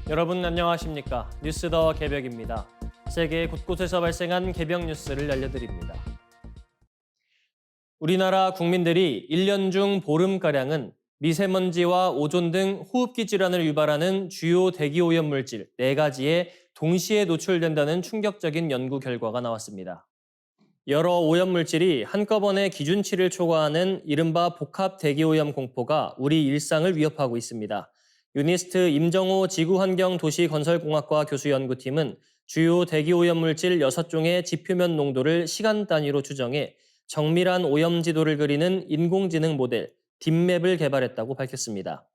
여러분 안녕하십니까? 뉴스 더 개벽입니다. 세계 곳곳에서 발생한 개벽 뉴스를 알려드립니다. 우리나라 국민들이 1년 중 보름가량은 미세먼지와 오존 등 호흡기 질환을 유발하는 주요 대기오염 물질 4가지에 동시에 노출된다는 충격적인 연구 결과가 나왔습니다. 여러 오염물질이 한꺼번에 기준치를 초과하는 이른바 복합 대기오염 공포가 우리 일상을 위협하고 있습니다. 유니스트 임정호 지구환경도시건설공학과 교수 연구팀은 주요 대기오염 물질 6종의 지표면 농도를 시간 단위로 추정해 정밀한 오염 지도를 그리는 인공지능 모델 딥맵을 개발했다고 밝혔습니다.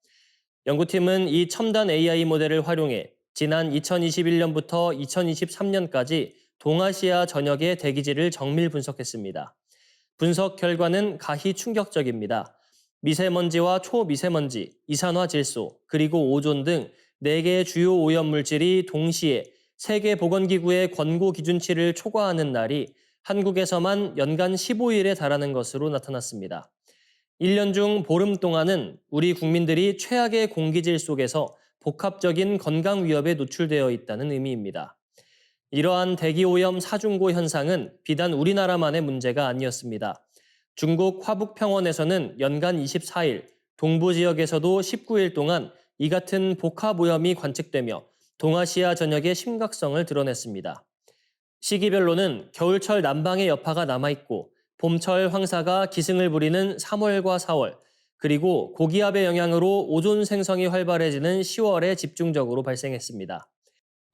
연구팀은 이 첨단 AI 모델을 활용해 지난 2021년부터 2023년까지 동아시아 전역의 대기질을 정밀 분석했습니다. 분석 결과는 가히 충격적입니다. 미세먼지와 초미세먼지, 이산화질소, 그리고 오존 등 4개의 주요 오염물질이 동시에 세계보건기구의 권고 기준치를 초과하는 날이 한국에서만 연간 15일에 달하는 것으로 나타났습니다. 1년 중 보름 동안은 우리 국민들이 최악의 공기질 속에서 복합적인 건강 위협에 노출되어 있다는 의미입니다. 이러한 대기오염 사중고 현상은 비단 우리나라만의 문제가 아니었습니다. 중국 화북평원에서는 연간 24일, 동부 지역에서도 19일 동안 이 같은 복합오염이 관측되며 동아시아 전역의 심각성을 드러냈습니다. 시기별로는 겨울철 남방의 여파가 남아있고 봄철 황사가 기승을 부리는 3월과 4월, 그리고 고기압의 영향으로 오존 생성이 활발해지는 10월에 집중적으로 발생했습니다.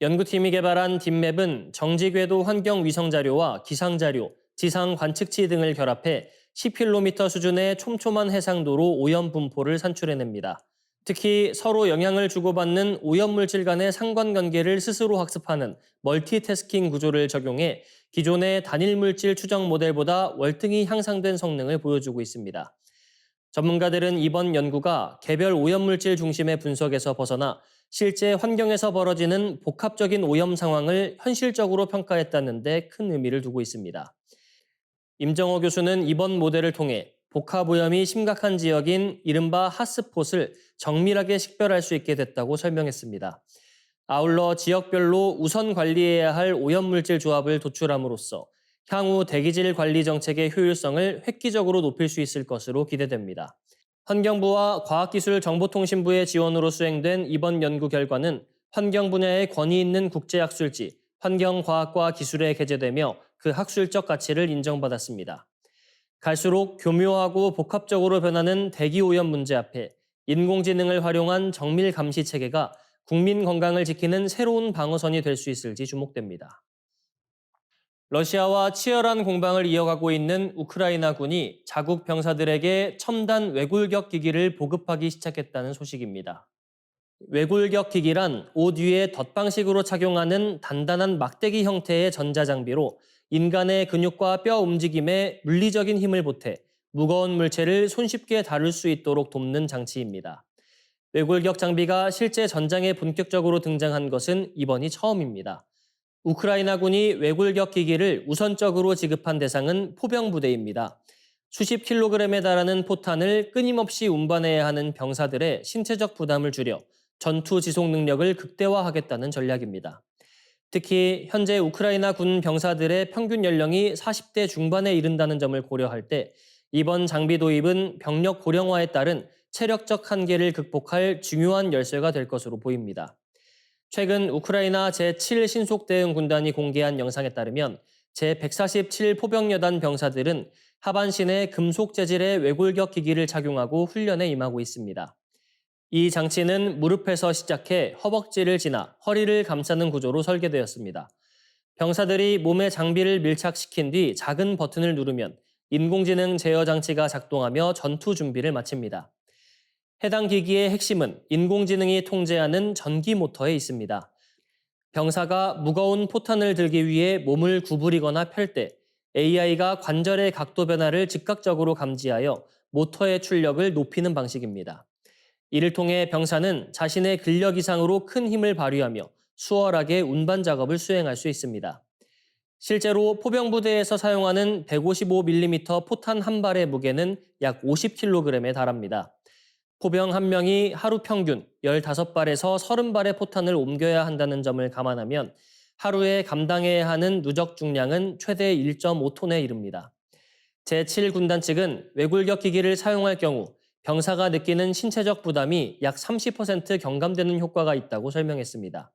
연구팀이 개발한 딥맵은 정지궤도 환경 위성 자료와 기상 자료, 지상 관측치 등을 결합해 10km 수준의 촘촘한 해상도로 오염 분포를 산출해냅니다. 특히 서로 영향을 주고받는 오염물질 간의 상관관계를 스스로 학습하는 멀티태스킹 구조를 적용해 기존의 단일물질 추정 모델보다 월등히 향상된 성능을 보여주고 있습니다. 전문가들은 이번 연구가 개별 오염물질 중심의 분석에서 벗어나 실제 환경에서 벌어지는 복합적인 오염 상황을 현실적으로 평가했다는 데 큰 의미를 두고 있습니다. 임정호 교수는 이번 모델을 통해 복합오염이 심각한 지역인 이른바 핫스폿을 정밀하게 식별할 수 있게 됐다고 설명했습니다. 아울러 지역별로 우선 관리해야 할 오염물질 조합을 도출함으로써 향후 대기질 관리 정책의 효율성을 획기적으로 높일 수 있을 것으로 기대됩니다. 환경부와 과학기술정보통신부의 지원으로 수행된 이번 연구 결과는 환경 분야의 권위 있는 국제학술지 환경과학과 기술에 게재되며 그 학술적 가치를 인정받았습니다. 갈수록 교묘하고 복합적으로 변하는 대기오염 문제 앞에 인공지능을 활용한 정밀 감시 체계가 국민 건강을 지키는 새로운 방어선이 될 수 있을지 주목됩니다. 러시아와 치열한 공방을 이어가고 있는 우크라이나군이 자국 병사들에게 첨단 외골격 기기를 보급하기 시작했다는 소식입니다. 외골격 기기란 옷 위에 덧방식으로 착용하는 단단한 막대기 형태의 전자장비로 인간의 근육과 뼈 움직임에 물리적인 힘을 보태 무거운 물체를 손쉽게 다룰 수 있도록 돕는 장치입니다. 외골격 장비가 실제 전장에 본격적으로 등장한 것은 이번이 처음입니다. 우크라이나군이 외골격 기기를 우선적으로 지급한 대상은 포병부대입니다. 수십 킬로그램에 달하는 포탄을 끊임없이 운반해야 하는 병사들의 신체적 부담을 줄여 전투 지속 능력을 극대화하겠다는 전략입니다. 특히 현재 우크라이나 군 병사들의 평균 연령이 40대 중반에 이른다는 점을 고려할 때 이번 장비 도입은 병력 고령화에 따른 체력적 한계를 극복할 중요한 열쇠가 될 것으로 보입니다. 최근 우크라이나 제7신속대응군단이 공개한 영상에 따르면 제147 포병여단 병사들은 하반신에 금속 재질의 외골격 기기를 착용하고 훈련에 임하고 있습니다. 이 장치는 무릎에서 시작해 허벅지를 지나 허리를 감싸는 구조로 설계되었습니다. 병사들이 몸에 장비를 밀착시킨 뒤 작은 버튼을 누르면 인공지능 제어 장치가 작동하며 전투 준비를 마칩니다. 해당 기기의 핵심은 인공지능이 통제하는 전기 모터에 있습니다. 병사가 무거운 포탄을 들기 위해 몸을 구부리거나 펼 때 AI가 관절의 각도 변화를 즉각적으로 감지하여 모터의 출력을 높이는 방식입니다. 이를 통해 병사는 자신의 근력 이상으로 큰 힘을 발휘하며 수월하게 운반 작업을 수행할 수 있습니다. 실제로 포병부대에서 사용하는 155mm 포탄 한 발의 무게는 약 50kg에 달합니다. 포병 한 명이 하루 평균 15발에서 30발의 포탄을 옮겨야 한다는 점을 감안하면 하루에 감당해야 하는 누적 중량은 최대 1.5톤에 이릅니다. 제7군단 측은 외골격 기기를 사용할 경우 병사가 느끼는 신체적 부담이 약 30% 경감되는 효과가 있다고 설명했습니다.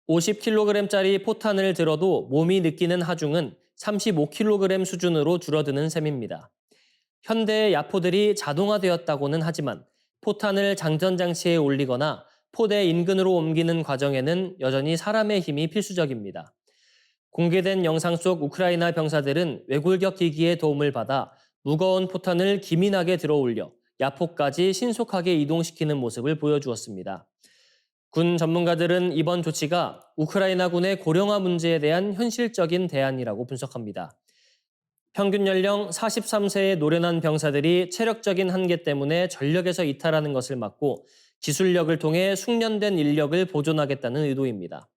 50kg짜리 포탄을 들어도 몸이 느끼는 하중은 35kg 수준으로 줄어드는 셈입니다. 현대의 야포들이 자동화되었다고는 하지만 포탄을 장전장치에 올리거나 포대 인근으로 옮기는 과정에는 여전히 사람의 힘이 필수적입니다. 공개된 영상 속 우크라이나 병사들은 외골격 기기의 도움을 받아 무거운 포탄을 기민하게 들어올려 야포까지 신속하게 이동시키는 모습을 보여주었습니다. 군 전문가들은 이번 조치가 우크라이나군의 고령화 문제에 대한 현실적인 대안이라고 분석합니다. 평균 연령 43세의 노련한 병사들이 체력적인 한계 때문에 전력에서 이탈하는 것을 막고 기술력을 통해 숙련된 인력을 보존하겠다는 의도입니다.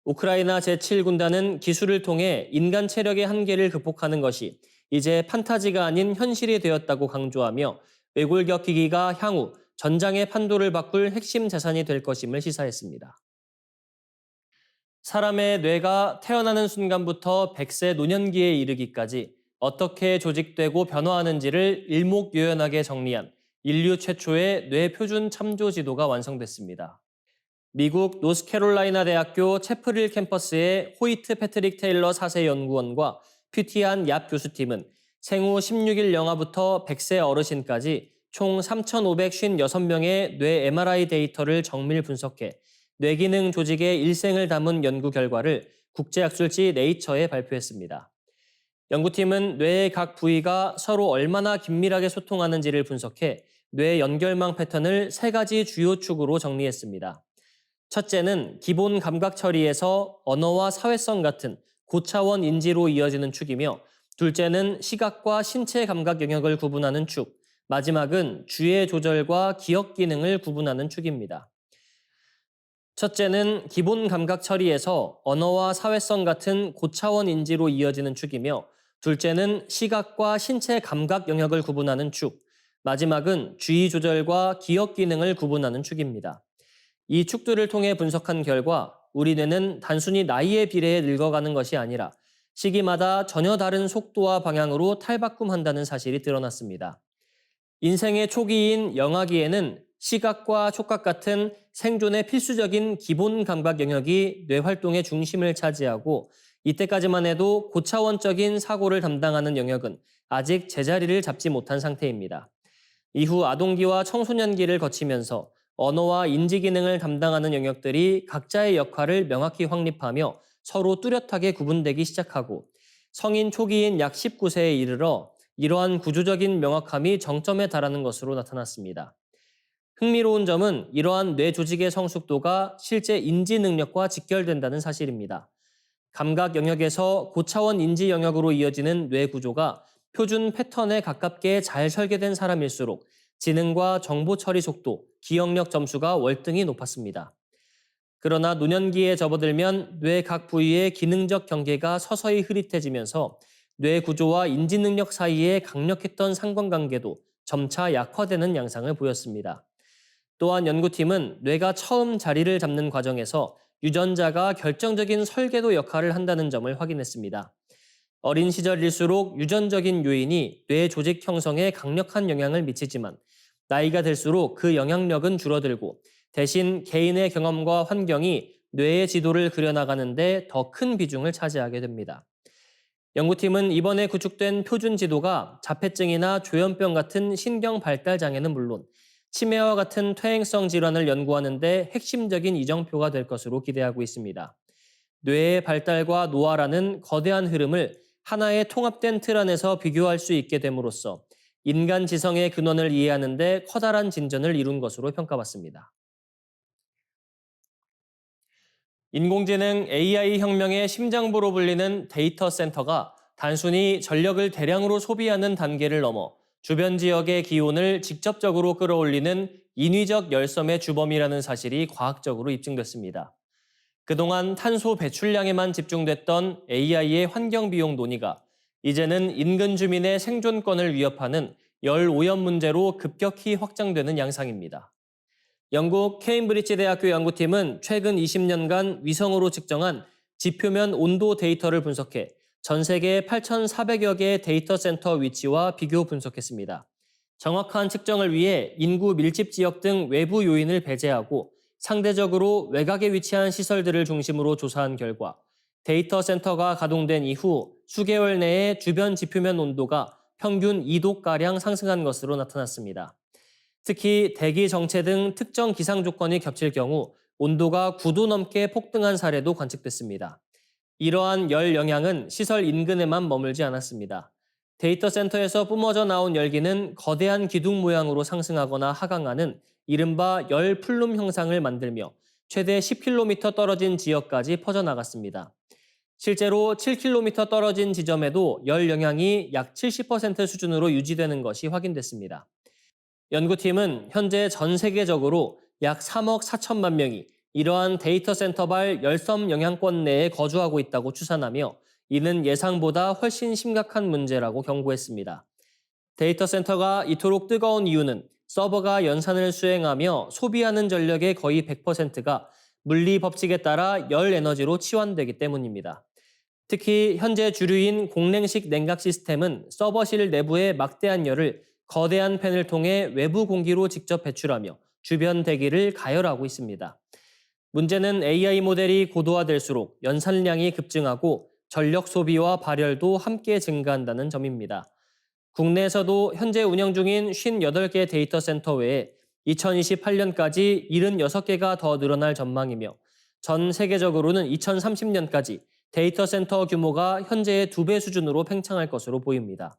우크라이나 제7군단은 기술을 통해 인간 체력의 한계를 극복하는 것이 이제 판타지가 아닌 현실이 되었다고 강조하며 외골격 기기가 향후 전장의 판도를 바꿀 핵심 자산이 될 것임을 시사했습니다. 사람의 뇌가 태어나는 순간부터 100세 노년기에 이르기까지 어떻게 조직되고 변화하는지를 일목요연하게 정리한 인류 최초의 뇌 표준 참조 지도가 완성됐습니다. 미국 노스캐롤라이나 대학교 채프릴 캠퍼스의 호이트 패트릭 테일러 4세 연구원과 퓨티안 얍 교수팀은 생후 16일 영아부터 100세 어르신까지 총 3,556명의 뇌 MRI 데이터를 정밀 분석해 뇌기능 조직의 일생을 담은 연구 결과를 국제학술지 네이처에 발표했습니다. 연구팀은 뇌의 각 부위가 서로 얼마나 긴밀하게 소통하는지를 분석해 뇌 연결망 패턴을 3가지 주요 축으로 정리했습니다. 첫째는 기본 감각 처리에서 언어와 사회성 같은 고차원 인지로 이어지는 축이며, 둘째는 시각과 신체 감각 영역을 구분하는 축, 마지막은 주의 조절과 기억 기능을 구분하는 축입니다. 첫째는 기본 감각 처리에서 언어와 사회성 같은 고차원 인지로 이어지는 축이며, 둘째는 시각과 신체 감각 영역을 구분하는 축, 마지막은 주의 조절과 기억 기능을 구분하는 축입니다. 이 축들을 통해 분석한 결과 우리 뇌는 단순히 나이에 비례해 늙어가는 것이 아니라 시기마다 전혀 다른 속도와 방향으로 탈바꿈한다는 사실이 드러났습니다. 인생의 초기인 영아기에는 시각과 촉각 같은 생존의 필수적인 기본 감각 영역이 뇌 활동의 중심을 차지하고, 이때까지만 해도 고차원적인 사고를 담당하는 영역은 아직 제자리를 잡지 못한 상태입니다. 이후 아동기와 청소년기를 거치면서 언어와 인지 기능을 담당하는 영역들이 각자의 역할을 명확히 확립하며 서로 뚜렷하게 구분되기 시작하고, 성인 초기인 약 19세에 이르러 이러한 구조적인 명확함이 정점에 달하는 것으로 나타났습니다. 흥미로운 점은 이러한 뇌 조직의 성숙도가 실제 인지 능력과 직결된다는 사실입니다. 감각 영역에서 고차원 인지 영역으로 이어지는 뇌 구조가 표준 패턴에 가깝게 잘 설계된 사람일수록 지능과 정보 처리 속도, 기억력 점수가 월등히 높았습니다. 그러나 노년기에 접어들면 뇌 각 부위의 기능적 경계가 서서히 흐릿해지면서 뇌 구조와 인지 능력 사이에 강력했던 상관관계도 점차 약화되는 양상을 보였습니다. 또한 연구팀은 뇌가 처음 자리를 잡는 과정에서 유전자가 결정적인 설계도 역할을 한다는 점을 확인했습니다. 어린 시절일수록 유전적인 요인이 뇌 조직 형성에 강력한 영향을 미치지만 나이가 들수록 그 영향력은 줄어들고 대신 개인의 경험과 환경이 뇌의 지도를 그려나가는 데 더 큰 비중을 차지하게 됩니다. 연구팀은 이번에 구축된 표준 지도가 자폐증이나 조현병 같은 신경 발달 장애는 물론 치매와 같은 퇴행성 질환을 연구하는 데 핵심적인 이정표가 될 것으로 기대하고 있습니다. 뇌의 발달과 노화라는 거대한 흐름을 하나의 통합된 틀 안에서 비교할 수 있게 됨으로써 인간 지성의 근원을 이해하는 데 커다란 진전을 이룬 것으로 평가받습니다. 인공지능 AI 혁명의 심장부로 불리는 데이터 센터가 단순히 전력을 대량으로 소비하는 단계를 넘어 주변 지역의 기온을 직접적으로 끌어올리는 인위적 열섬의 주범이라는 사실이 과학적으로 입증됐습니다. 그동안 탄소 배출량에만 집중됐던 AI의 환경 비용 논의가 이제는 인근 주민의 생존권을 위협하는 열 오염 문제로 급격히 확장되는 양상입니다. 영국 케임브리지 대학교 연구팀은 최근 20년간 위성으로 측정한 지표면 온도 데이터를 분석해 전 세계 8,400여 개의 데이터 센터 위치와 비교 분석했습니다. 정확한 측정을 위해 인구 밀집 지역 등 외부 요인을 배제하고 상대적으로 외곽에 위치한 시설들을 중심으로 조사한 결과 데이터 센터가 가동된 이후 수개월 내에 주변 지표면 온도가 평균 2도가량 상승한 것으로 나타났습니다. 특히 대기 정체 등 특정 기상 조건이 겹칠 경우 온도가 9도 넘게 폭등한 사례도 관측됐습니다. 이러한 열 영향은 시설 인근에만 머물지 않았습니다. 데이터 센터에서 뿜어져 나온 열기는 거대한 기둥 모양으로 상승하거나 하강하는 이른바 열 플룸 형상을 만들며 최대 10km 떨어진 지역까지 퍼져나갔습니다. 실제로 7km 떨어진 지점에도 열 영향이 약 70% 수준으로 유지되는 것이 확인됐습니다. 연구팀은 현재 전 세계적으로 약 3억 4천만 명이 이러한 데이터 센터발 열섬 영향권 내에 거주하고 있다고 추산하며 이는 예상보다 훨씬 심각한 문제라고 경고했습니다. 데이터 센터가 이토록 뜨거운 이유는 서버가 연산을 수행하며 소비하는 전력의 거의 100%가 물리 법칙에 따라 열 에너지로 치환되기 때문입니다. 특히 현재 주류인 공랭식 냉각 시스템은 서버실 내부의 막대한 열을 거대한 팬을 통해 외부 공기로 직접 배출하며 주변 대기를 가열하고 있습니다. 문제는 AI 모델이 고도화될수록 연산량이 급증하고 전력 소비와 발열도 함께 증가한다는 점입니다. 국내에서도 현재 운영 중인 58개 데이터 센터 외에 2028년까지 76개가 더 늘어날 전망이며 전 세계적으로는 2030년까지 데이터 센터 규모가 현재의 2배 수준으로 팽창할 것으로 보입니다.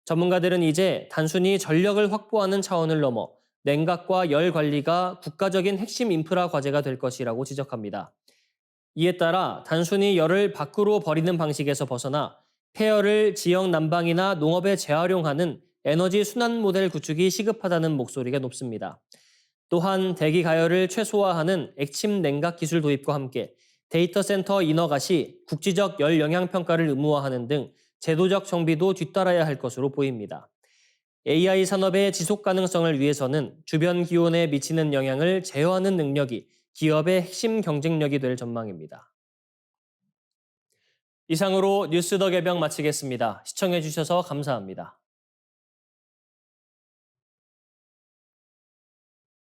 전문가들은 이제 단순히 전력을 확보하는 차원을 넘어 냉각과 열 관리가 국가적인 핵심 인프라 과제가 될 것이라고 지적합니다. 이에 따라 단순히 열을 밖으로 버리는 방식에서 벗어나 폐열을 지역 난방이나 농업에 재활용하는 에너지 순환 모델 구축이 시급하다는 목소리가 높습니다. 또한 대기 가열을 최소화하는 액침 냉각 기술 도입과 함께 데이터 센터 인허가 시 국지적 열 영향 평가를 의무화하는 등 제도적 정비도 뒤따라야 할 것으로 보입니다. AI 산업의 지속 가능성을 위해서는 주변 기온에 미치는 영향을 제어하는 능력이 기업의 핵심 경쟁력이 될 전망입니다. 이상으로 뉴스 더 개병 마치겠습니다. 시청해 주셔서 감사합니다.